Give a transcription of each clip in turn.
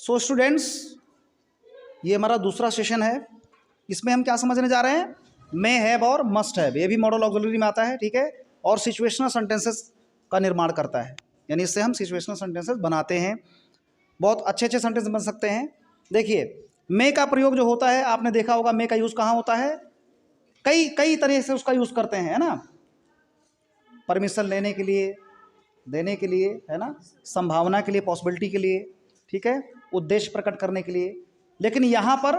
So students, ये हमारा दूसरा सेशन है। इसमें हम क्या समझने जा रहे हैं? मे हैव और मस्ट हैव, ये भी मॉडल ऑक्सिलरी में आता है, ठीक है। और सिचुएशनल सेंटेंसेस का निर्माण करता है, यानी इससे हम सिचुएशनल सेंटेंसेस बनाते हैं। बहुत अच्छे अच्छे सेंटेंस बन सकते हैं। देखिए, मे का प्रयोग जो होता है, आपने देखा होगा मे का यूज़ कहाँ होता है? कई कई तरह से उसका यूज़ करते हैं, है ना। परमिशन लेने के लिए, देने के लिए, है ना, संभावना के लिए, पॉसिबिलिटी के लिए, ठीक है, उद्देश्य प्रकट करने के लिए। लेकिन यहाँ पर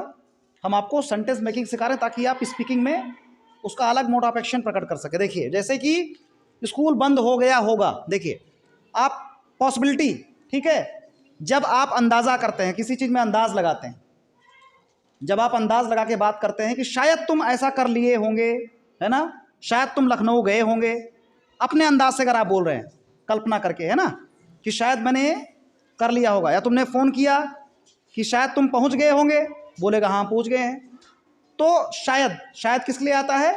हम आपको सेंटेंस मेकिंग सिखा रहे हैं ताकि आप स्पीकिंग में उसका अलग मोड ऑफ एक्शन प्रकट कर सके। देखिए, जैसे कि स्कूल बंद हो गया होगा। देखिए, आप पॉसिबिलिटी, ठीक है, जब आप अंदाज़ा करते हैं, किसी चीज़ में अंदाज लगाते हैं, जब आप अंदाज लगा के बात करते हैं कि शायद तुम ऐसा कर लिए होंगे, है ना, शायद तुम लखनऊ गए होंगे, अपने अंदाज से अगर आप बोल रहे हैं, कल्पना करके, है ना, कि शायद मैंने कर लिया होगा, या तुमने फ़ोन किया कि शायद तुम पहुंच गए होंगे, बोलेगा हाँ पहुंच गए हैं। तो शायद, शायद किस लिए आता है?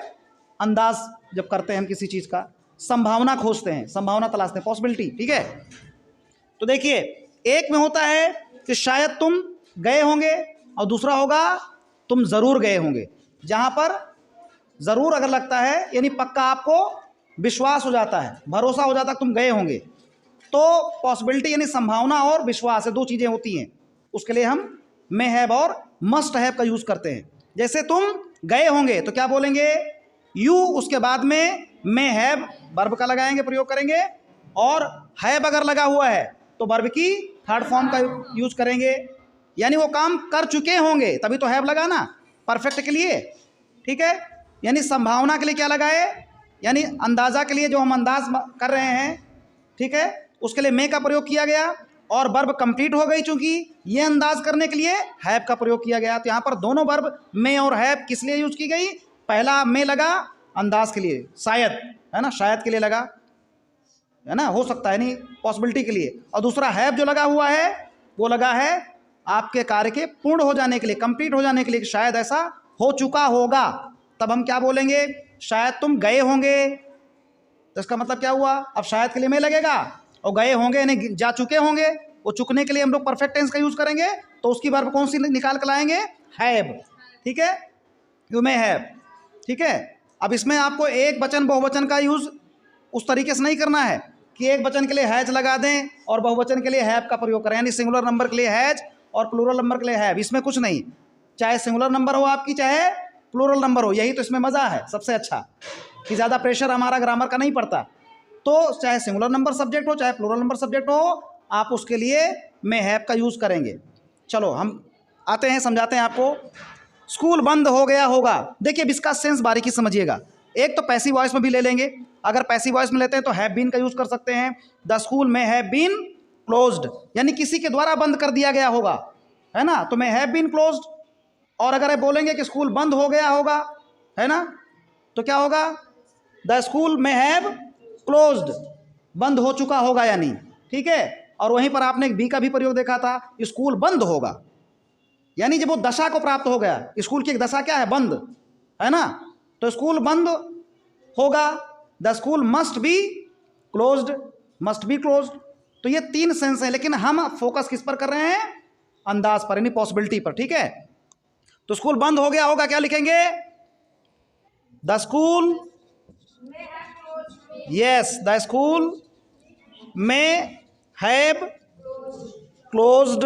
अंदाज जब करते हैं हम किसी चीज़ का, संभावना खोजते हैं, संभावना तलाशते हैं, पॉसिबिलिटी, ठीक है। तो देखिए, एक में होता है कि शायद तुम गए होंगे, और दूसरा होगा तुम ज़रूर गए होंगे। जहाँ पर ज़रूर अगर लगता है, यानी पक्का आपको विश्वास हो जाता है, भरोसा हो जाता है तुम गए होंगे, तो पॉसिबिलिटी यानी संभावना और विश्वास, है दो चीज़ें होती हैं। उसके लिए हम मे हैव और मस्ट हैव का यूज़ करते हैं। जैसे तुम गए होंगे तो क्या बोलेंगे? यू, उसके बाद में मे हैव वर्ब का लगाएंगे, प्रयोग करेंगे, और हैव अगर लगा हुआ है तो वर्ब की थर्ड फॉर्म का यूज करेंगे, यानी वो काम कर चुके होंगे, तभी तो हैव लगा ना, परफेक्ट के लिए, ठीक है। यानी संभावना के लिए क्या लगाए? यानी अंदाजा के लिए, जो हम अंदाज कर रहे हैं, ठीक है, उसके लिए मे का प्रयोग किया गया, और वर्ब कंप्लीट हो गई, चूंकि ये अंदाज करने के लिए हैव का प्रयोग किया गया। तो यहाँ पर दोनों वर्ब मे और हैव किस लिए यूज की गई? पहला मे लगा अंदाज के लिए, शायद, है ना, शायद के लिए लगा, है ना, हो सकता है, नहीं, पॉसिबिलिटी के लिए। और दूसरा हैव जो लगा हुआ है, वो लगा है आपके कार्य के पूर्ण हो जाने के लिए, कंप्लीट हो जाने के लिए, शायद ऐसा हो चुका होगा। तब हम क्या बोलेंगे? शायद तुम गए होंगे। तो इसका मतलब क्या हुआ? अब शायद के लिए मे लगेगा, और गए होंगे यानी जा चुके होंगे। वो चुकने के लिए हम लोग परफेक्ट टेंस का यूज करेंगे, तो उसकी वर्ब कौन सी निकाल कर लाएंगे? हैव, ठीक है, यू मे हैव, ठीक है। अब इसमें आपको एक वचन बहुवचन का यूज उस तरीके से नहीं करना है कि एक वचन के लिए हैज लगा दें और बहुवचन के लिए हैव का प्रयोग करें, यानी सिंगुलर नंबर के लिए हैज और प्लूरल नंबर के लिए हैव। इसमें कुछ नहीं, चाहे सिंगुलर नंबर हो आपकी, चाहे प्लूरल नंबर हो, यही तो इसमें मज़ा है सबसे अच्छा, कि ज़्यादा प्रेशर हमारा ग्रामर का नहीं पड़ता। तो चाहे सिंगुलर नंबर सब्जेक्ट हो, चाहे प्लूरल नंबर सब्जेक्ट हो, आप उसके लिए मे हैव का यूज़ करेंगे। चलो हम आते हैं, समझाते हैं आपको। स्कूल बंद हो गया होगा। देखिए, अब इसका सेंस बारीकी समझिएगा। एक तो पैसिव वॉइस में भी ले लेंगे, अगर पैसिव वॉइस में लेते हैं तो हैव बीन का यूज़ कर सकते हैं। द स्कूल में हैव बीन क्लोज्ड, यानी किसी के द्वारा बंद कर दिया गया होगा, है ना, तो मे हैव बीन क्लोज्ड। और अगर बोलेंगे कि स्कूल बंद हो गया होगा, है ना, तो क्या होगा? द स्कूल में हैव क्लोज्ड, बंद हो चुका होगा, यानी, ठीक है। और वहीं पर आपने बी का भी प्रयोग देखा था, स्कूल बंद होगा, यानी जब वो दशा को प्राप्त हो गया। स्कूल की एक दशा क्या है? बंद, है ना, तो स्कूल बंद होगा। The school must be closed, must be closed. तो ये तीन सेंस हैं, लेकिन हम फोकस किस पर कर रहे हैं? अंदाज पर, यानी पॉसिबिलिटी पर, ठीक है। तो स्कूल बंद हो गया होगा, क्या लिखेंगे? The school, yes, the school में हैव क्लोज्ड,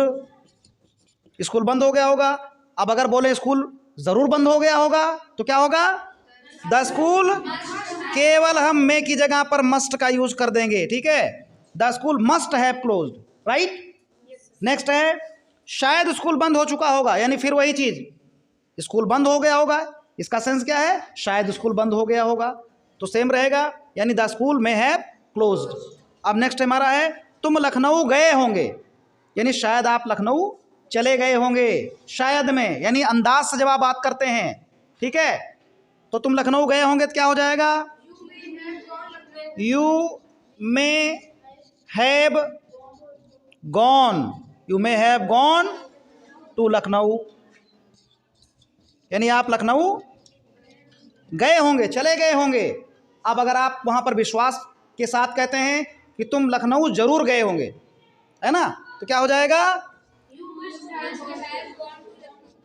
स्कूल बंद हो गया होगा। अब अगर बोले स्कूल जरूर बंद हो गया होगा, तो क्या होगा? द स्कूल, केवल हम मे की जगह पर मस्ट का यूज कर देंगे, ठीक है। The school must have closed, right. Next है, शायद स्कूल बंद हो चुका होगा, यानी फिर वही चीज, स्कूल बंद हो गया होगा, इसका सेंस क्या है? शायद स्कूल बंद हो गया होगा, तो सेम रहेगा, यानी द स्कूल में हैव क्लोज्ड। अब नेक्स्ट हमारा है, तुम लखनऊ गए होंगे, यानी शायद आप लखनऊ चले गए होंगे, शायद में, यानी अंदाज से जब आप बात करते हैं, ठीक है, तो तुम लखनऊ गए होंगे तो क्या हो जाएगा? You may have gone, you may have gone to Lucknow, यानी आप लखनऊ गए होंगे, चले गए होंगे। अब अगर आप वहां पर विश्वास के साथ कहते हैं कि तुम लखनऊ जरूर गए होंगे, है ना, तो क्या हो जाएगा?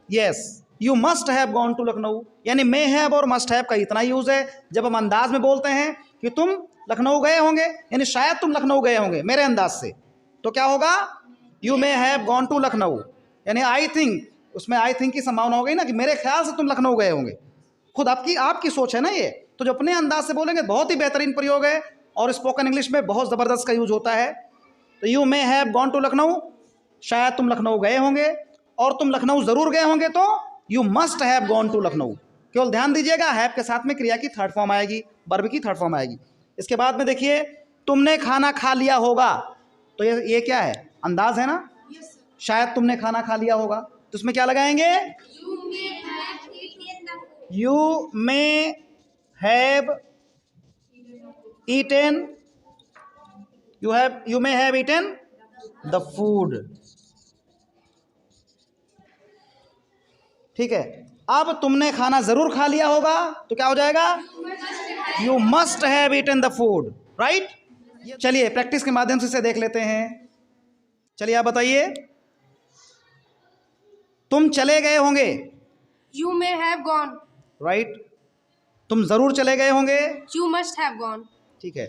Yes, you must have gone to Lucknow, यानी मे हैव और मस्ट हैव का इतना यूज है। जब हम अंदाज में बोलते हैं कि तुम लखनऊ गए होंगे, यानी शायद तुम लखनऊ गए होंगे मेरे अंदाज से, तो क्या होगा? You may have gone to Lucknow, यानी आई थिंक, उसमें आई थिंक की संभावना हो गई ना कि मेरे ख्याल से तुम लखनऊ गए होंगे। खुद आपकी सोच है ना ये, तो जो अपने अंदाज से बोलेंगे बहुत ही बेहतरीन प्रयोग है और स्पोकन इंग्लिश में बहुत ज़बरदस्त का यूज होता है। तो you may have gone to Lucknow, शायद तुम लखनऊ गए होंगे, और तुम लखनऊ ज़रूर गए होंगे तो you must have gone to Lucknow. केवल ध्यान दीजिएगा, हैव के साथ में क्रिया की थर्ड फॉर्म आएगी, वर्ब की थर्ड फॉर्म आएगी। इसके बाद में देखिए, तुमने खाना खा लिया होगा, तो ये क्या है? अंदाज है ना। शायद तुमने खाना खा लिया होगा, तो उसमें क्या लगाएंगे? You may have eaten, you may have eaten the food. ठीक है, अब तुमने खाना जरूर खा लिया होगा, तो क्या हो जाएगा? You must have eaten the food, right. चलिए प्रैक्टिस के माध्यम से इसे देख लेते हैं। चलिए आप बताइए, तुम चले गए होंगे, you may have gone, right. तुम जरूर चले गए होंगे, यू मस्ट हैव गॉन। ठीक है।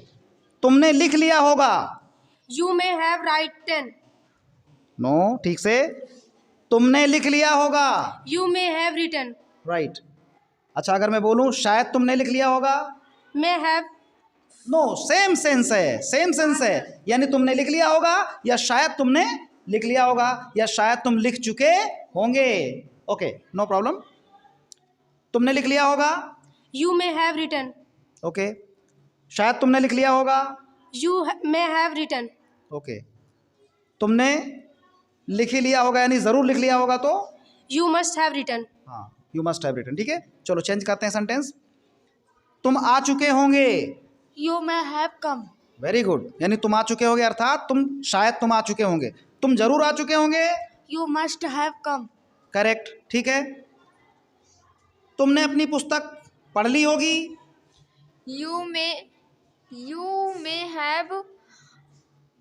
तुमने लिख लिया होगा, you may have written, no, ठीक से। तुमने लिख लिया होगा, you may have written, right. अच्छा, अगर मैं बोलूं शायद तुमने लिख लिया होगा, may have, no, same sense है, सेम सेंस है, यानी तुमने लिख लिया होगा या शायद तुमने लिख लिया होगा या शायद तुम लिख चुके होंगे। Okay, no problem. तुमने लिख लिया होगा, you may have written, okay. शायद तुमने लिख लिया होगा, you may have written, okay. तुमने लिख ही लिया होगा यानी जरूर लिख लिया होगा, तो यू मस्ट हैव रिटन, हाँ, यू मस्ट हैव रिटन। ठीक है, चलो चेंज करते हैं सेंटेंस। तुम आ चुके होंगे, you may have come, very good, यानी तुम आ चुके होंगे अर्थात शायद तुम आ चुके होंगे। तुम जरूर आ चुके होंगे, you must have come, correct, ठीक है। तुमने अपनी पुस्तक पढ़ ली होगी, you may have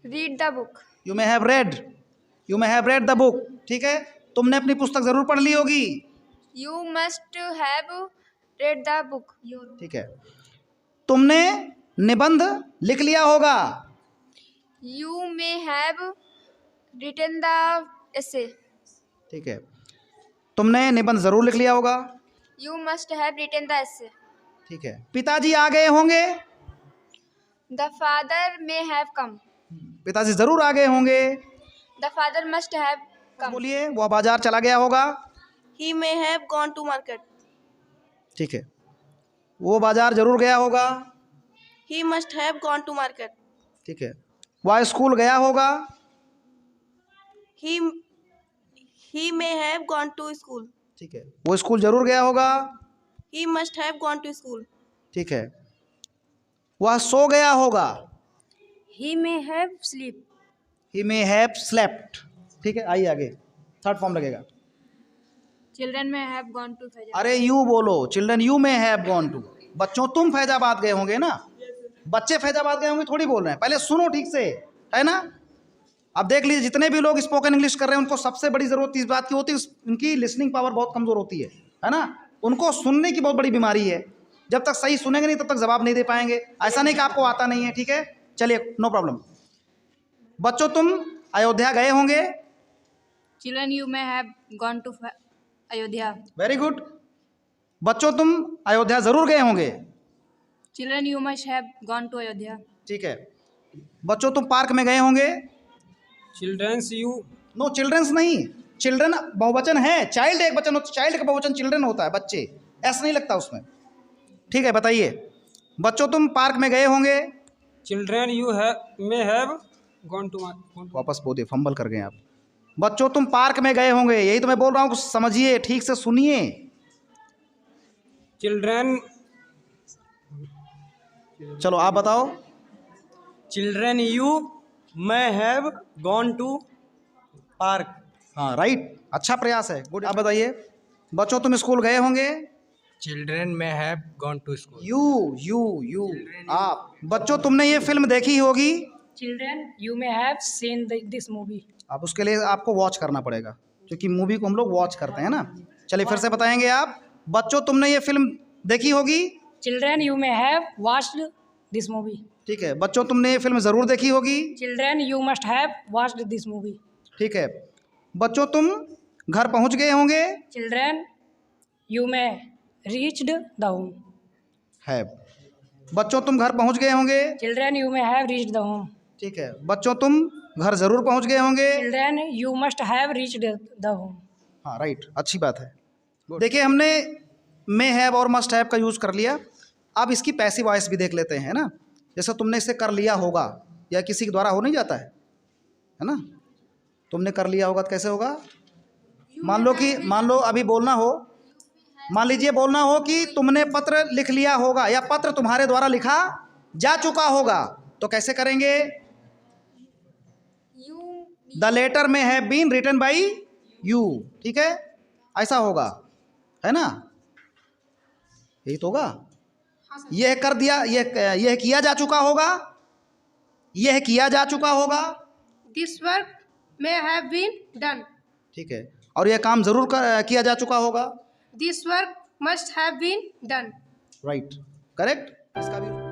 read the book, you may have read the book, ठीक है। तुमने अपनी पुस्तक जरूर पढ़ ली होगी, you must have read the book, ठीक है। तुमने निबंध लिख लिया होगा, you may have written the essay, ठीक है। तुमने निबंध जरूर लिख लिया होगा, you must have written the essay, ठीक है। पिताजी आ गए होंगे, the father may have come, पिताजी जरूर आ गए होंगे, the father must have come, बोलिए, वह बाजार चला गया होगा, he may have gone to market, ठीक है। वो बाजार जरूर गया होगा, he must have gone to market, ठीक है। वह स्कूल गया होगा, he may have gone to school, ठीक है। वो स्कूल जरूर गया होगा, he must have gone to school, ठीक है। वह सो गया होगा, he may have sleep, he may have slept, ठीक है। आइए आगे, थर्ड फॉर्म लगेगा। Children may have gone to Faizabad, अरे यू बोलो, children you may have gone to, बच्चों तुम फैजाबाद गए होंगे ना, बच्चे फैजाबाद गए होंगे थोड़ी बोल रहे हैं, पहले सुनो ठीक से, है ना। अब देख लीजिए, जितने भी लोग स्पोकन इंग्लिश कर रहे हैं उनको सबसे बड़ी जरूरत इस बात की होती है, उनकी लिसनिंग पावर बहुत कमजोर होती है ना। उनको सुनने की बहुत बड़ी बीमारी है, जब तक सही सुनेंगे नहीं तब तक जवाब नहीं दे पाएंगे। ऐसा नहीं कि आपको आता नहीं है, ठीक है। चलिए, नो प्रॉब्लम। बच्चों तुम अयोध्या गए होंगे, children you may have gone to Ayodhya, very good. बच्चों तुम अयोध्या जरूर गए होंगे, children you must have gone to Ayodhya, ठीक है। बच्चों तुम पार्क में गए होंगे, चिल्ड्रंस यू, नो, चिल्ड्रंस नहीं, चिल्ड्रन बहुवचन है, चाइल्ड एक वचन होता है, चाइल्ड का बहुवचन चिल्ड्रन होता है, बच्चे, ऐसा नहीं लगता उसमें, ठीक है। बताइए, बच्चों तुम पार्क में गए होंगे, children you may have gone to, वापस बोलिए, फंबल कर गए आप। बच्चों तुम पार्क में गए होंगे, यही तो मैं बोल रहा हूँ, समझिए, ठीक से सुनिए। चिल्ड्रन, चलो आप बताओ, children you may have gone to park, हाँ राइट, अच्छा प्रयास है, गुड। आप बताइए, बच्चों तुम स्कूल गए होंगे, children may have gone to school, you आप। बच्चों तुमने ये फिल्म देखी होगी, children you may have seen this movie, अब उसके लिए आपको वॉच करना पड़ेगा, क्योंकि मूवी को हम लोग वॉच करते हैं ना। चलिए फिर से बताएंगे आप। बच्चों तुमने ये फिल्म देखी होगी। Children, you may have watched this movie. ठीक है। बच्चों तुमने ये फिल्म ज़रूर देखी होगी। Children, you must have watched this movie. ठीक है। बच्चों तुम घर पहुंच गए होंगे। Children, you may reached the home. है। बच्चों तुम घर पहुंच गए होंगे। Children, you may have reached the home. ठीक है। बच्चों तुम घर ज़रूर पहुंच गए होंगे। Children, you must have reached the home. हाँ राइट, अच्छी बात है। देखिए हमने मे हैव और मस्ट हैव का यूज़ कर लिया। अब इसकी पैसिव वॉइस भी देख लेते हैं ना। जैसे तुमने इसे कर लिया होगा या किसी के द्वारा हो नहीं जाता है ना। तुमने कर लिया होगा तो कैसे होगा। मान लो अभी बोलना हो, मान लीजिए बोलना हो कि तुमने पत्र लिख लिया होगा या पत्र तुम्हारे द्वारा लिखा जा चुका होगा, तो कैसे करेंगे। The letter may have been written by you. ठीक है, ऐसा होगा, है ना। यही तो होगा। यह कर दिया, यह किया जा चुका होगा, यह किया जा चुका होगा। This work may have been done. ठीक है, और यह काम जरूर किया जा चुका होगा। This work must have been done. Right, correct. इसका भी